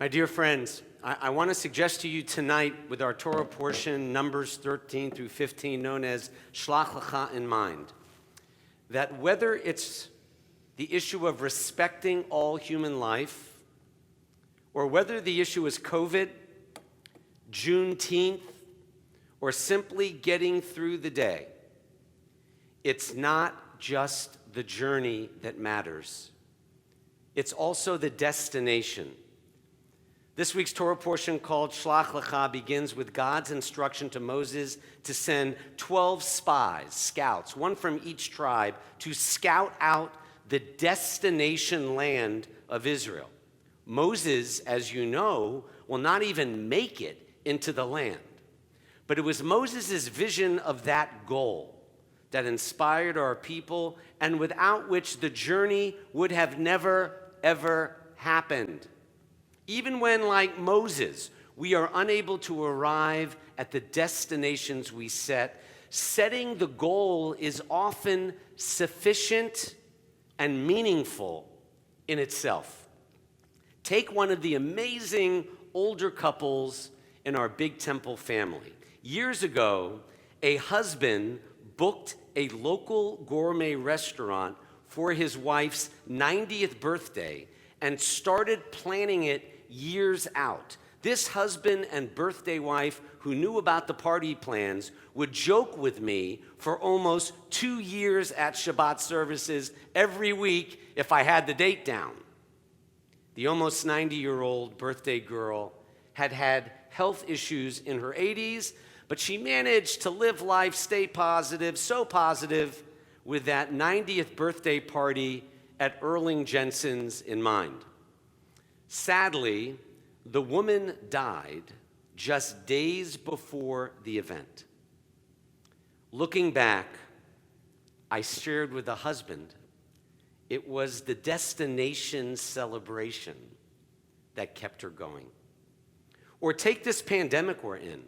My dear friends, I want to suggest to you tonight with our Torah portion, Numbers 13 through 15, known as Shlach Lecha in mind, that whether it's the issue of respecting all human life, or whether the issue is COVID, Juneteenth, or simply getting through the day, it's not just the journey that matters. It's also the destination. This week's Torah portion called Shlach Lecha begins with God's instruction to Moses to send 12 spies, scouts, one from each tribe, to scout out the destination land of Israel. Moses, as you know, will not even make it into the land. But it was Moses' vision of that goal that inspired our people and without which the journey would have never, ever happened. Even when, like Moses, we are unable to arrive at the destinations we set, setting the goal is often sufficient and meaningful in itself. Take one of the amazing older couples in our Big Temple family. Years ago, a husband booked a local gourmet restaurant for his wife's 90th birthday and started planning it years out. This husband and birthday wife, who knew about the party plans, would joke with me for almost 2 years at Shabbat services every week if I had the date down. The almost 90-year-old birthday girl had had health issues in her 80s, but she managed to live life, stay positive, so positive, with that 90th birthday party at Erling Jensen's in mind. Sadly, the woman died just days before the event. Looking back, I shared with the husband, it was the destination celebration that kept her going. Or take this pandemic we're in.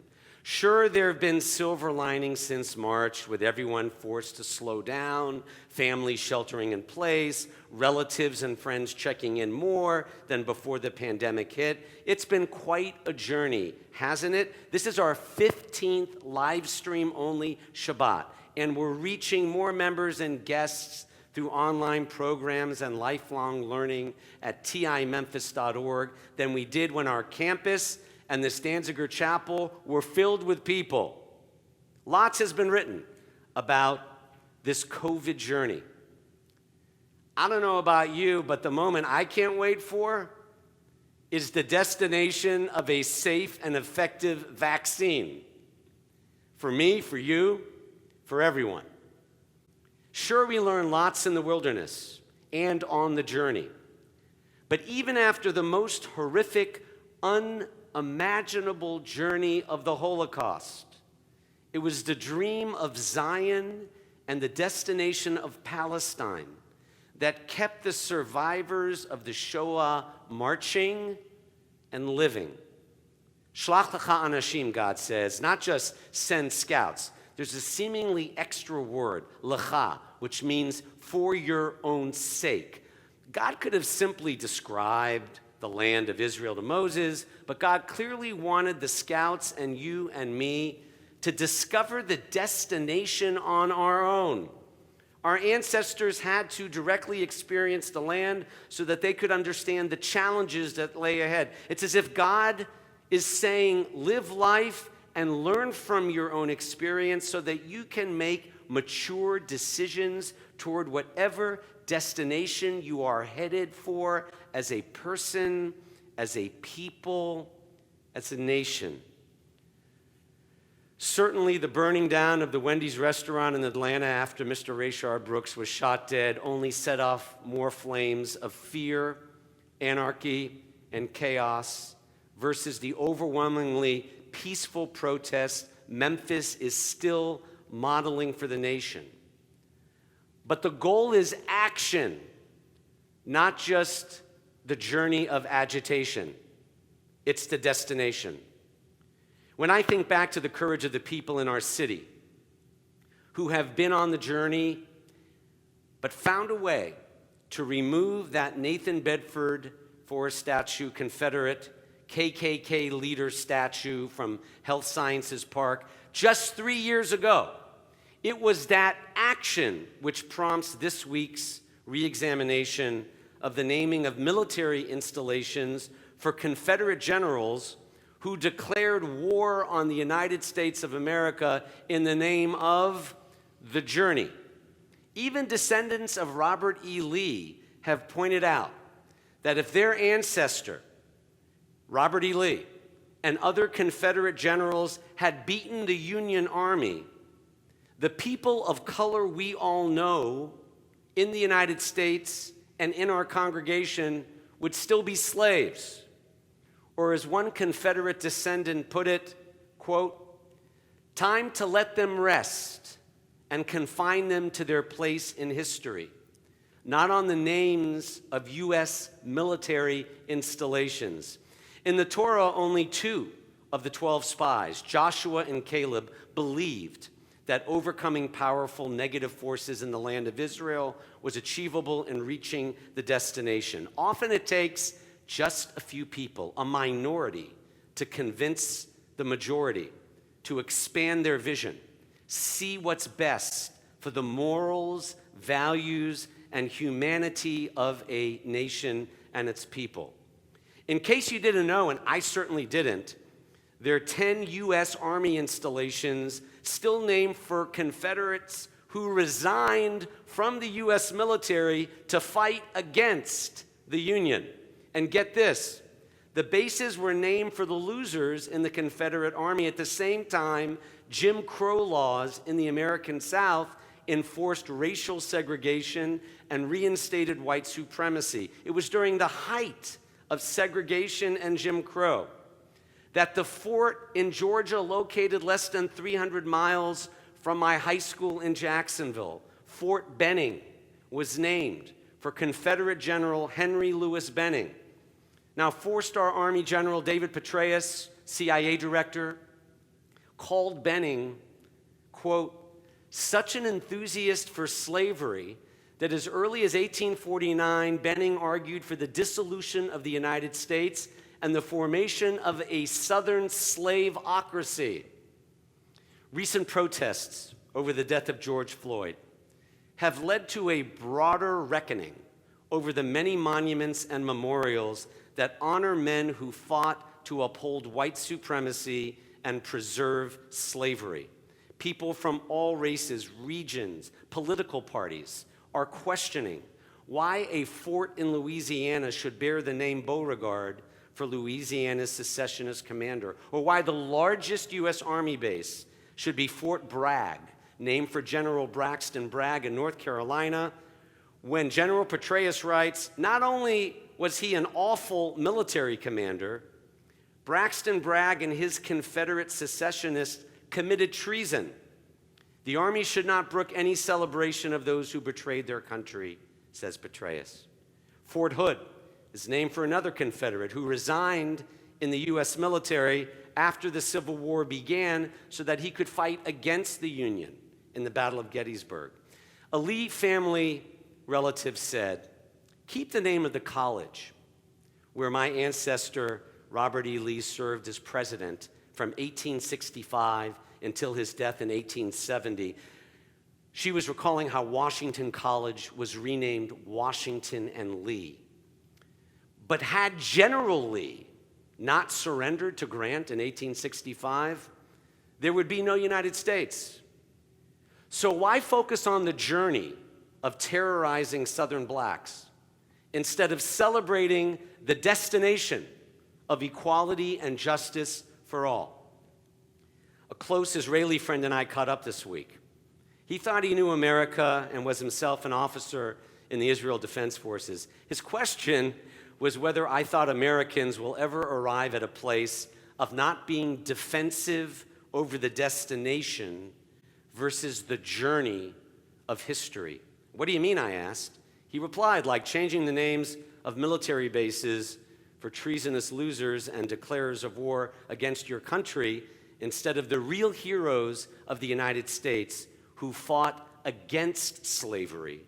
Sure, there have been silver linings since March, with everyone forced to slow down, families sheltering in place, relatives and friends checking in more than before the pandemic hit. It's been quite a journey, hasn't it? This is our 15th live stream only Shabbat, and we're reaching more members and guests through online programs and lifelong learning at timemphis.org than we did when our campus and the Stanziger Chapel were filled with people. Lots has been written about this COVID journey. I don't know about you, but the moment I can't wait for is the destination of a safe and effective vaccine. For me, for you, for everyone. Sure, we learn lots in the wilderness and on the journey. But even after the most horrific, unimaginable journey of the Holocaust, it was the dream of Zion and the destination of Palestine that kept the survivors of the Shoah marching and living. Shlach lecha anashim, God says, not just send scouts. There's a seemingly extra word, lecha, which means for your own sake. God could have simply described the land of Israel to Moses, but God clearly wanted the scouts and you and me to discover the destination on our own. Our ancestors had to directly experience the land so that they could understand the challenges that lay ahead. It's as if God is saying, live life and learn from your own experience so that you can make mature decisions toward whatever destination you are headed for as a person, as a people, as a nation. Certainly, the burning down of the Wendy's restaurant in Atlanta after Mr. Rayshard Brooks was shot dead only set off more flames of fear, anarchy, and chaos versus the overwhelmingly peaceful protest Memphis is still modeling for the nation. But the goal is action, not just the journey of agitation. It's the destination. When I think back to the courage of the people in our city who have been on the journey but found a way to remove that Nathan Bedford Forrest statue, Confederate, KKK leader statue from Health Sciences Park just 3 years ago. It was that action which prompts this week's re-examination of the naming of military installations for Confederate generals who declared war on the United States of America in the name of the journey. Even descendants of Robert E. Lee have pointed out that if their ancestor, Robert E. Lee, and other Confederate generals had beaten the Union Army, the people of color we all know in the United States and in our congregation would still be slaves. Or as one Confederate descendant put it, quote, "Time to let them rest and confine them to their place in history, not on the names of U.S. military installations." In the Torah, only 2 of the 12 spies, Joshua and Caleb, believed that overcoming powerful negative forces in the land of Israel was achievable in reaching the destination. Often it takes just a few people, a minority, to convince the majority, to expand their vision, see what's best for the morals, values, and humanity of a nation and its people. In case you didn't know, and I certainly didn't, there are 10 U.S. Army installations still named for Confederates who resigned from the U.S. military to fight against the Union. And get this, the bases were named for the losers in the Confederate Army. At the same time, Jim Crow laws in the American South enforced racial segregation and reinstated white supremacy. It was during the height of segregation and Jim Crow that the fort in Georgia, located less than 300 miles from my high school in Jacksonville, Fort Benning, was named for Confederate General Henry Louis Benning. Now, 4-star Army General David Petraeus, CIA director, called Benning, quote, "such an enthusiast for slavery that as early as 1849, Benning argued for the dissolution of the United States and the formation of a Southern slaveocracy." Recent protests over the death of George Floyd have led to a broader reckoning over the many monuments and memorials that honor men who fought to uphold white supremacy and preserve slavery. People from all races, regions, political parties are questioning why a fort in Louisiana should bear the name Beauregard for Louisiana's secessionist commander, or why the largest U.S. Army base should be Fort Bragg, named for General Braxton Bragg in North Carolina, when General Petraeus writes, not only was he an awful military commander, Braxton Bragg and his Confederate secessionists committed treason. The Army should not brook any celebration of those who betrayed their country, says Petraeus. Fort Hood is named for another Confederate who resigned in the U.S. military after the Civil War began so that he could fight against the Union in the Battle of Gettysburg. A Lee family relative said, "Keep the name of the college where my ancestor Robert E. Lee served as president from 1865 until his death in 1870. She was recalling how Washington College was renamed Washington and Lee. But had General Lee not surrendered to Grant in 1865, there would be no United States. So why focus on the journey of terrorizing Southern blacks instead of celebrating the destination of equality and justice for all?" A close Israeli friend and I caught up this week. He thought he knew America and was himself an officer in the Israel Defense Forces. His question was whether I thought Americans will ever arrive at a place of not being defensive over the destination versus the journey of history. "What do you mean?" I asked. He replied, "Like changing the names of military bases for treasonous losers and declarers of war against your country instead of the real heroes of the United States who fought against slavery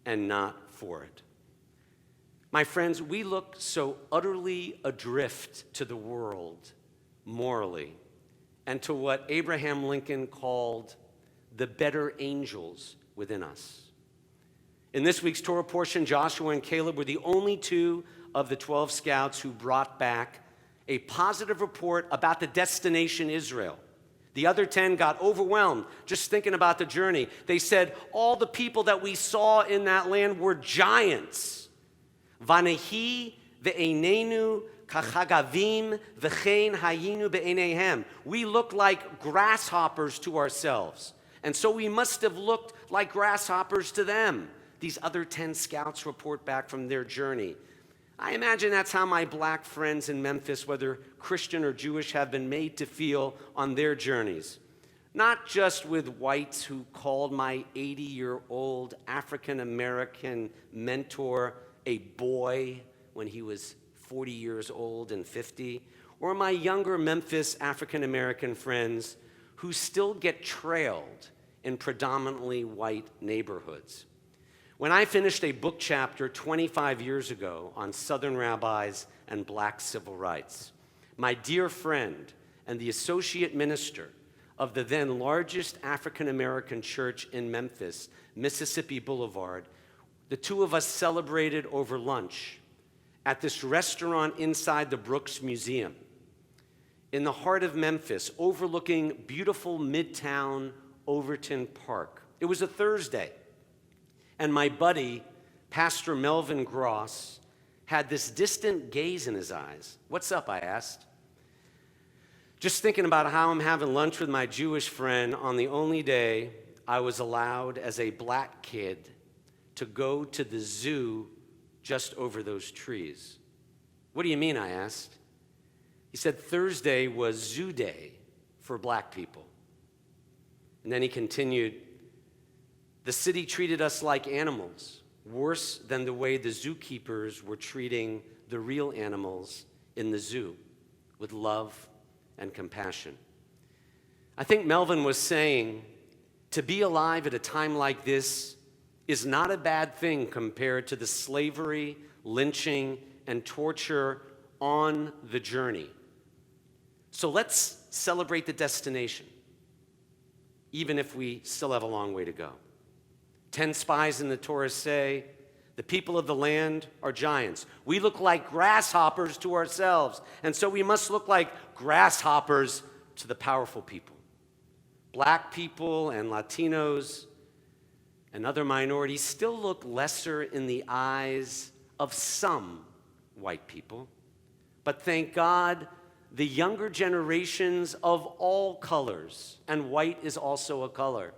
and not for it." My friends, we look so utterly adrift to the world morally and to what Abraham Lincoln called the better angels within us. In this week's Torah portion, Joshua and Caleb were the only two of the 12 scouts who brought back a positive report about the destination Israel. The other 10 got overwhelmed just thinking about the journey. They said, all the people that we saw in that land were giants. Vanehi ve'einenu kachagavim v'chein hayinu be'eineihem. We looked like grasshoppers to ourselves, and so we must have looked like grasshoppers to them. These other 10 scouts report back from their journey. I imagine that's how my black friends in Memphis, whether Christian or Jewish, have been made to feel on their journeys. Not just with whites who called my 80-year-old African-American mentor a boy when he was 40 years old and 50, or my younger Memphis African-American friends who still get trailed in predominantly white neighborhoods. When I finished a book chapter 25 years ago on Southern rabbis and black civil rights, my dear friend and the associate minister of the then largest African-American church in Memphis, Mississippi Boulevard, the two of us celebrated over lunch at this restaurant inside the Brooks Museum in the heart of Memphis, overlooking beautiful Midtown Overton Park. It was a Thursday. And my buddy, Pastor Melvin Gross, had this distant gaze in his eyes. "What's up?" I asked. Just thinking about how I'm having lunch with my Jewish friend on the only day I was allowed as a black kid to go to the zoo just over those trees. "What do you mean?" I asked. He said Thursday was zoo day for black people. And then he continued, "The city treated us like animals, worse than the way the zookeepers were treating the real animals in the zoo, with love and compassion." I think Melvin was saying, to be alive at a time like this is not a bad thing compared to the slavery, lynching, and torture on the journey. So let's celebrate the destination, even if we still have a long way to go. 10 spies in the Torah say, the people of the land are giants. We look like grasshoppers to ourselves, and so we must look like grasshoppers to the powerful people. Black people and Latinos and other minorities still look lesser in the eyes of some white people. But thank God, the younger generations of all colors, and white is also a color,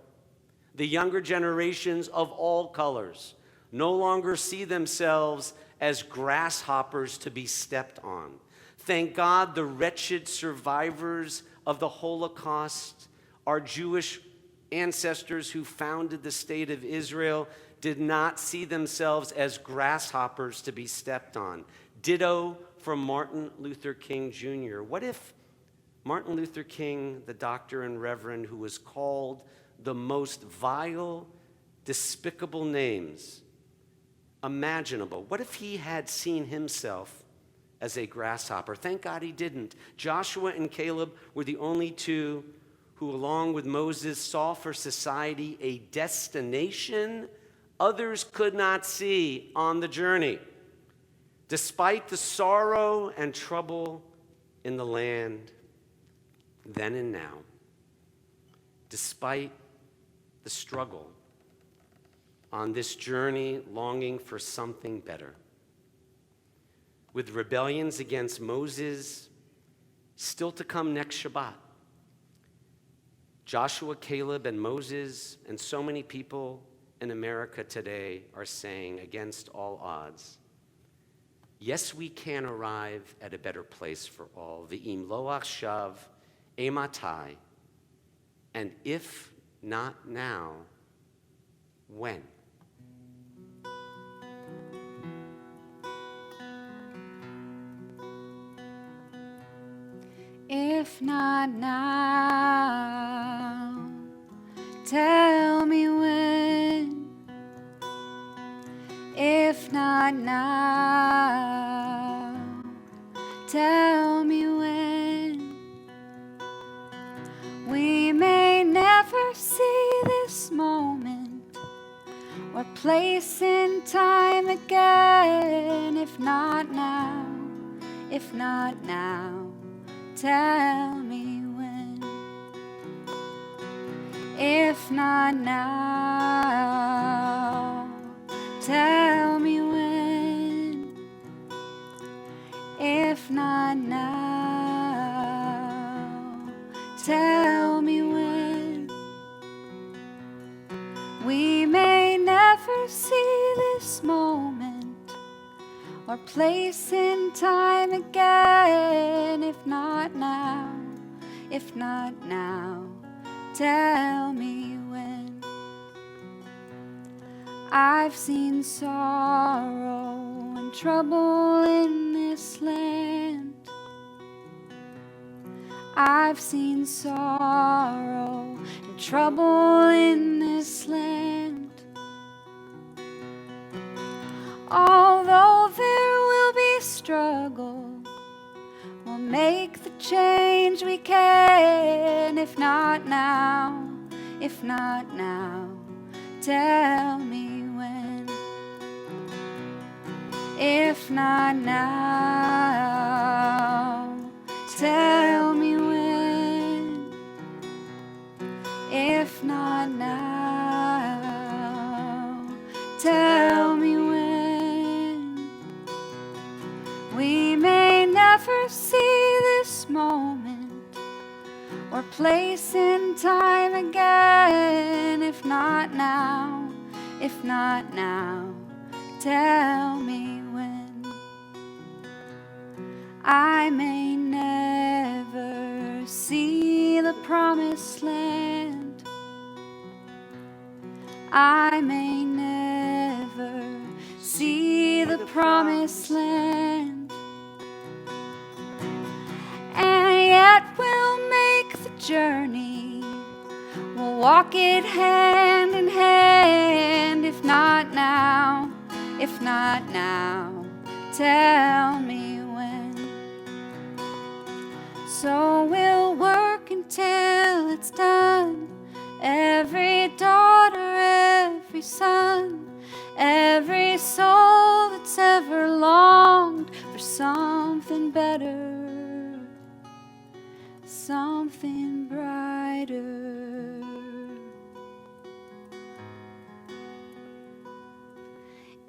the younger generations of all colors no longer see themselves as grasshoppers to be stepped on. Thank God the wretched survivors of the Holocaust, our Jewish ancestors who founded the state of Israel, did not see themselves as grasshoppers to be stepped on. Ditto for Martin Luther King Jr. What if Martin Luther King, the doctor and reverend who was called the most vile, despicable names imaginable, what if he had seen himself as a grasshopper? Thank God he didn't. Joshua and Caleb were the only two who, along with Moses, saw for society a destination others could not see on the journey. Despite the sorrow and trouble in the land then and now, despite the struggle on this journey, longing for something better, with rebellions against Moses still to come next Shabbat, Joshua, Caleb, and Moses, and so many people in America today are saying, against all odds, yes, we can arrive at a better place for all. V'im lo achshav ematai, and if not now, when? If not now, tell me when. If not not now, tell me when. We may never see this moment or place in time again. If not now, if not now, tell me when. If not now, tell me when. If not now, tell me when. We may never see this moment or place in time again. If not now, if not now, tell me when. I've seen sorrow and trouble in this land. I've seen sorrow and trouble in this land. Although there will be struggle, we'll make the change we can. If not now, if not now, tell me when. If not now, tell me when. If not now, tell me when. We may never see this moment or place in time again. If not now, if not now, tell me when. I may never see the promised land. I may never see the promised land. And yet we'll make the journey. We'll walk it hand in hand. If not now, if not now, tell me when. So we'll work until it's done. Every daughter, every son, every soul that's ever longed for something better, something brighter.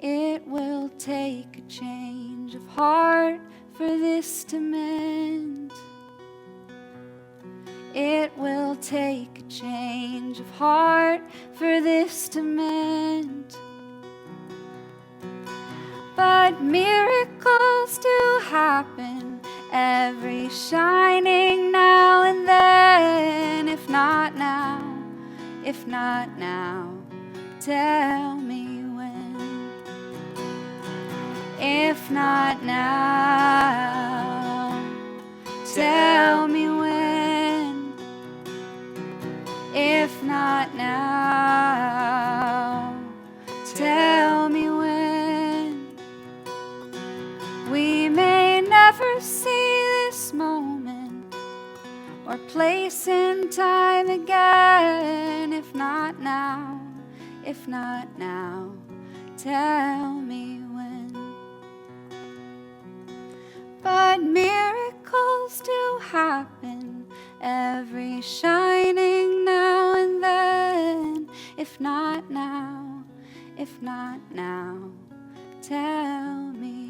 It will take a change of heart for this to mend. It will take a change of heart for this to mend. But miracles do happen every shining now and then. If not now, if not now, tell me when. If not now, tell me when. If not now, tell me when. We may never see this moment or place in time again. If not now, if not now, tell me when. But miracles do happen every shining now and then. If not now, if not now, tell me